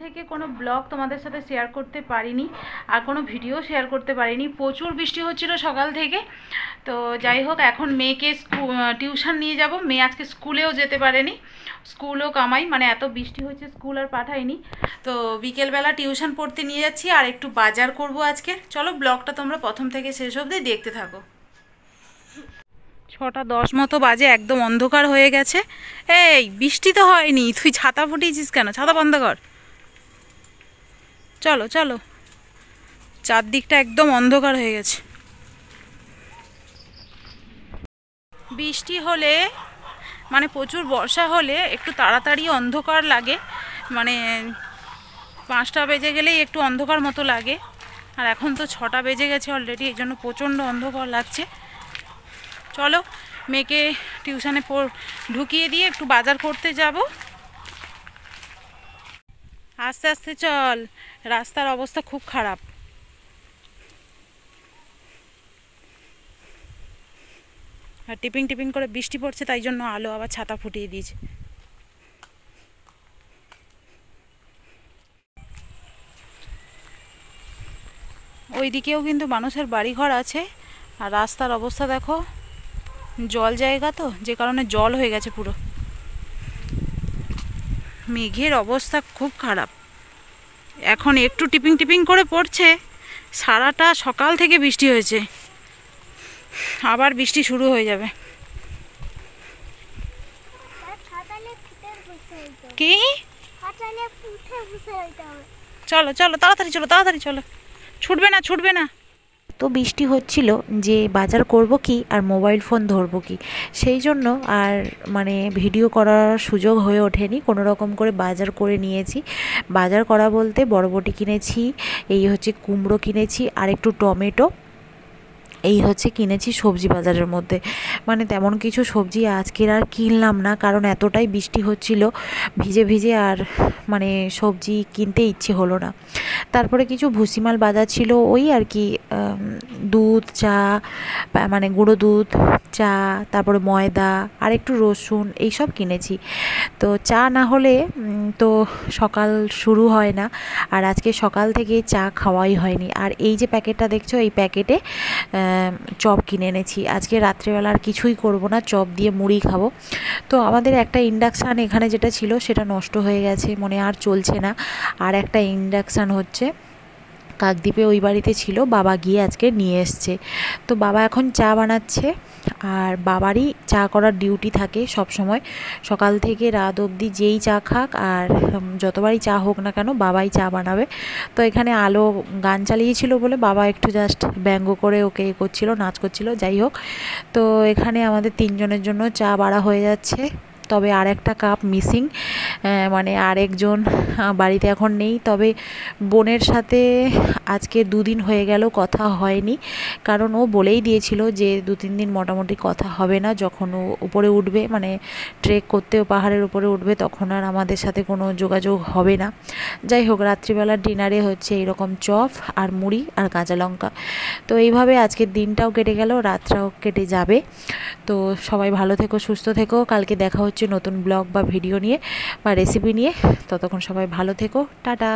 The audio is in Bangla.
থেকে কোনো ব্লগ তোমাদের সাথে শেয়ার করতে পারিনি, আর কোনো ভিডিও শেয়ার করতে পারিনি। প্রচুর বৃষ্টি হচ্ছিল সকাল থেকে। তো যাই হোক, এখন মেয়েকে টিউশন নিয়ে যাব। মেয়ে আজকে স্কুলেও যেতে পারেনি, স্কুলও কামাই, মানে এত বৃষ্টি হচ্ছে স্কুল আর পাঠাইনি। তো বিকেলবেলা টিউশন পড়তে নিয়ে যাচ্ছি, আর একটু বাজার করব আজকে। চলো ব্লগটা তোমরা প্রথম থেকে শেষ অবধি দেখতে থাকো। 6:10 মতো বাজে, একদম অন্ধকার হয়ে গেছে। এই বৃষ্টি তো হয়নি, তুই ছাতা ফুটিয়েছিস কেন? ছাতা বন্ধ কর। চলো চলো, চারদিকটা একদম অন্ধকার হয়ে গেছে। বৃষ্টি হলে মানে প্রচুর বর্ষা হলে একটু তাড়াতাড়ি অন্ধকার লাগে, মানে 5টা বেজে গেলেই একটু অন্ধকার মতো লাগে। আর এখন তো 6টা বেজে গেছে অলরেডি, এই জন্য প্রচণ্ড অন্ধকার লাগছে। চলো মেয়েকে টিউশনে ঢুকিয়ে দিয়ে একটু বাজার করতে যাব। আস্তে আস্তে চল, রাস্তার অবস্থা খুব খারাপ। আর টিপিং টিপিং করে বৃষ্টি পড়ছে, তাই জন্য আলো আবার ছাতা ফুটিয়ে দিয়েছে। ওইদিকেও কিন্তু মানুষের বাড়িঘর আছে। আর রাস্তার অবস্থা দেখো, জল জায়গা তো, যে কারণে জল হয়ে গেছে পুরো। মেঘের অবস্থা খুব খারাপ। এখন একটু টিপিং টিপিং করে পড়ছে, সারাটা সকাল থেকে বৃষ্টি হয়েছে, আবার বৃষ্টি শুরু হয়ে যাবে। কি? চলো চলো তাড়াতাড়ি চলো, তাড়াতাড়ি চলো, ছুটবে না ছুটবে না। তো বৃষ্টি হচ্ছিল যে বাজার করব কি আর মোবাইল ফোন ধরবো কি, সেই জন্য আর মানে ভিডিও করার সুযোগ হয়ে ওঠেনি। কোনো রকম করে বাজার করে নিয়েছি। বাজার করা বলতে বরবটি কিনেছি, এই হচ্ছে কুমড়ো কিনেছি, আর একটু টমেটো, এই হচ্ছে কিনেছি সবজি বাজারের মধ্যে। মানে তেমন কিছু সবজি আজকের আর কিনলাম না, কারণ এতটাই বৃষ্টি হচ্ছিল, ভিজে ভিজে আর মানে সবজি কিনতে ইচ্ছে হলো না। তারপরে কিছু ভুসিমাল বাজার ছিল, ওই আর কি, দুধ, চা, মানে গুঁড়ো দুধ, চা, তারপরে ময়দা আর একটু রসুন, এইসব কিনেছি। তো চা না হলে তো সকাল শুরু হয় না, আর আজকে সকাল থেকে চা খাওয়াই হয়নি। আর এই যে প্যাকেটটা দেখছো, এই প্যাকেটে চপ কিনে এনেছি। আজকে রাত্রেবেলা আর কিছুই করব না, চপ দিয়ে মুড়ি খাবো। তো আমাদের একটা ইন্ডাকশান এখানে যেটা ছিল সেটা নষ্ট হয়ে গেছে, মনে আর চলছে না। আর একটা ইন্ডাকশান হচ্ছে কাকদ্বীপে, ওই বাড়িতে ছিল, বাবা গিয়ে আজকে নিয়ে এসছে। তো বাবা এখন চা বানাচ্ছে, আর বাবারই চা করার ডিউটি থাকে সব সময়, সকাল থেকে রাত অবধি যেই চা খাক আর যতবারই চা হোক না কেন বাবাই চা বানাবে। তো এখানে আলো গান চালিয়েছিল বলে বাবা একটু জাস্ট ব্যঙ্গ করে ওকে করছিল, নাচ করছিল। যাই হোক, তো এখানে আমাদের 3 জনের জন্য চা বাড়া হয়ে যাচ্ছে। তবে আর একটা কাপ মিসিং, মানে আরেকজন বাড়িতে এখন নেই। তবে বোনের সাথে আজকে 2 দিন হয়ে গেল কথা হয়নি, কারণ ও বলেই দিয়েছিল যে 2-3 দিন মোটামুটি কথা হবে না। যখন ও উপরে উঠবে, মানে ট্রেক করতে ও পাহাড়ের উপরে উঠবে, তখন আর আমাদের সাথে কোনো যোগাযোগ হবে না। যাই হোক, রাত্রিবেলার ডিনারে হচ্ছে এইরকম চপ আর মুড়ি আর কাঁচা লঙ্কা। তো এইভাবে আজকের দিনটাও কেটে গেল, রাতটাও কেটে যাবে। তো সবাই ভালো থেকো, সুস্থ থেকো। কালকে দেখা হচ্ছে নতুন ব্লগ বা ভিডিও নিয়ে বা রেসিপি নিয়ে। ততক্ষণ সবাই ভালো থেকো, টাটা।